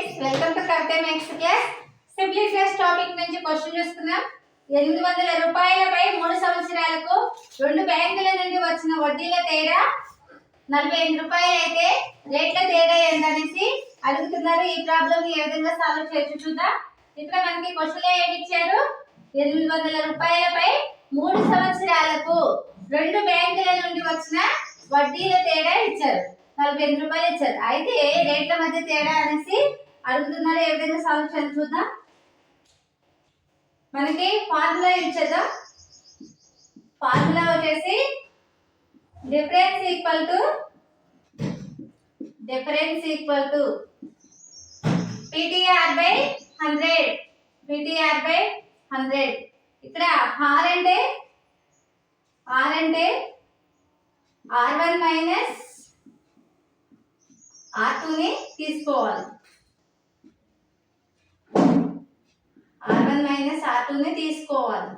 Friends, welcome to Kavitha maths class. Simply class topic నుంచి question చూస్తున్నాం. 800 రూపాయలపై 3 సంవత్సరాలకు రెండు బ్యాంకుల నుండి వచ్చిన వడ్డీల తేడా 45 రూపాయలు అయితే రేట్ల తేడా ఎంత అనేసి అడుగుతున్నారు. ఈ ప్రాబ్లం ఏ విధంగా సాల్వ్ చేయొచ్చు చూద్దాం. ఇక్కడ మనకి క్వశ్చన్ ఏమి ఇచ్చారు? 800 రూపాయలపై 3 సంవత్సరాలకు రెండు బ్యాంకుల నుండి వచ్చిన వడ్డీల తేడా ఇచ్చారు. 45 రూపాయలు ఇచ్చారు. అయితే రేట్ల మధ్య తేడా అనేసి అడుగుతున్నారు. ఏ విధంగా సాల్వ్ చేయాలి చూద్దాం. మనకి ఫార్ములా ఇచ్చేద్దాం. ఫార్ములా వచ్చేసి difference equal to PTR by 100. ఇక్కడ R అంటే R1 మైనస్ R2 ని తీసుకోవాలి. R1 మైనస్ R2 ని తీసుకోవాలి.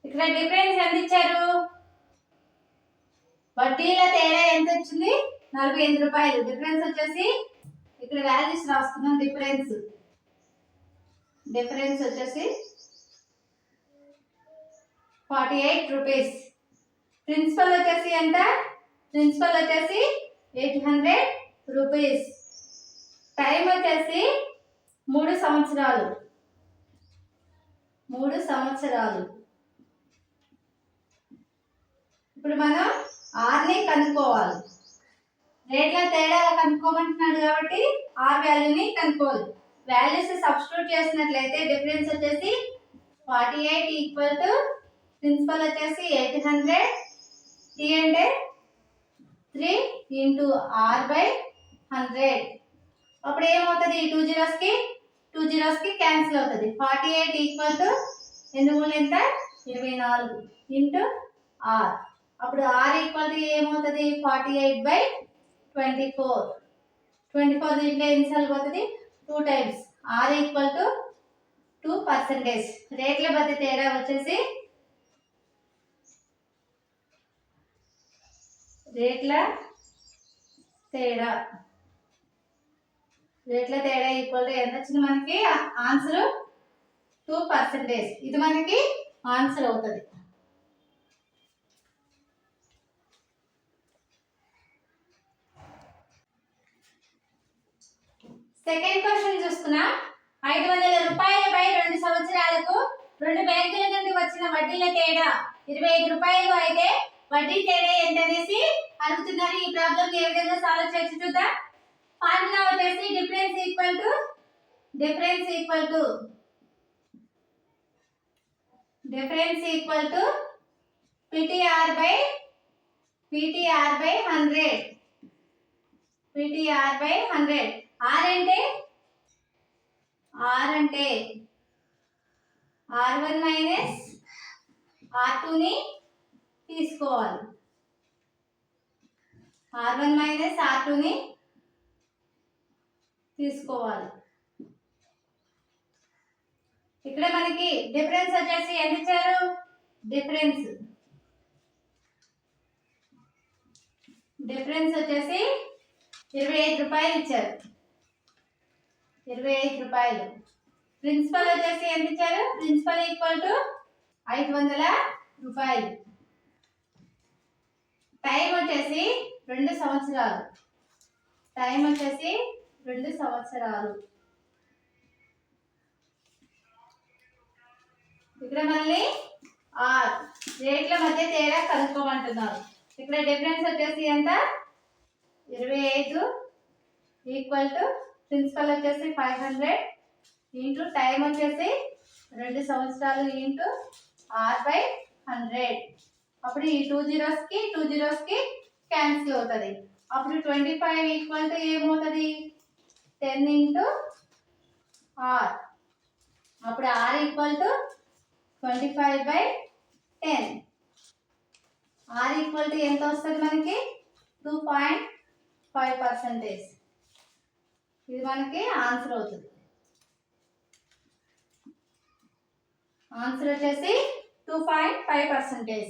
ఇక్కడ డిఫరెన్స్ ఎంత ఇచ్చారు? వడ్డీల తేడా ఎంత వచ్చింది? 45 రూపాయలు. డిఫరెన్స్ వచ్చేసి ఇక్కడ వాల్యూస్ రాస్తున్నాం. డిఫరెన్స్ వచ్చేసి 48 రూపీస్. ప్రిన్సిపల్ వచ్చేసి ఎంత? ప్రిన్సిపల్ వచ్చేసి 800 రూపీస్. టైం వచ్చేసి 3 సంవత్సరాలు. ఇప్పుడు మనం R ని కనుక్కోవాలి. రేట్ల తేడా కనుక్కోమంటున్నాడు కాబట్టి R వాల్యూని కనుక్కోవాలి. వాల్యూస్ సబ్స్టిట్యూట్ చేసినట్లయితే డిఫరెన్స్ వచ్చేసి 48 ఈక్వల్ టు ప్రిన్సిపల్ వచ్చేసి 800, T అంటే 3 ఇంటూ R by 100. అప్పుడు ఏమవుతుంది? 2 zeros కి క్యాన్సిల్ అవుతుంది. 48 ఈక్వల్ టు 24 ఇంటూ R. అప్పుడు R ఈక్వల్ టు ఏమవుతుంది? 48 by 24. 24 దీంట్లో ఎన్నిసార్లు పోతుంది? 2 టైమ్స్. R equal to 2%. రేట్ల మధ్య తేడా వచ్చేసి రేట్ల తేడా ఈక్వల్ టు ఎంత వచ్చింది మనకి? ఆన్సర్ 2%. ఇది మనకి ఆన్సర్ అవుతుంది. సెకండ్ క్వశ్చన్ చూసుకున్నా. 500 రూపాయలపై 2 సంవత్సరాలకు రెండు బ్యాంకుల నుండి వచ్చిన వడ్డీల తేడా 25 రూపాయలు అయితే వడ్డీ తేడా ఎంత అనేసి అడుగుతున్నారు. ఈ ప్రాబ్లం ఏ విధంగా సాల్వ్ చేయొచ్చు చూద్దాం. ఫార్ములా వచ్చేసి difference equal to PTR by 100. R అంటే R1 మైనస్ R2 ని తీసుకోవాలి. ఇక్కడ మనకి డిఫరెన్స్ వచ్చేసి ఎంత ఇచ్చారు? డిఫరెన్స్ వచ్చేసి 25 రూపాయలు ఇచ్చారు. 25 రూపాయలు. ప్రిన్సిపల్ వచ్చేసి ఎంత ఇచ్చారు? ప్రిన్సిపల్ ఈక్వల్ టు 500 రూపాయలు. టైం వచ్చేసి 2 సంవత్సరాలు. ఇక్కడ మళ్ళీ R రేట్ల మధ్య తేడా కనుక్కోమంటున్నారు. ఇక్కడ డిఫరెన్స్ వచ్చేసి ఎంత? 25 ఈక్వల్ టు ప్రిన్సిపల్ వచ్చేసి 500 ఇంటూ టైం వచ్చేసి 2 సంవత్సరాలు ఇంటూ R by 100. అప్పుడు ఈ 2 zeros కి క్యాన్సిల్ అవుతుంది. అప్పుడు 25 ఈక్వల్ టు ఏమవుతుంది? 10 ఇంటూ R. అప్పుడు R equal to 25 by 10. R equal to ఎంత వస్తుంది మనకి? 2.5%. ఇది మనకి ఆన్సర్ అవుతుంది. ఆన్సర్ వచ్చేసి 2.5%.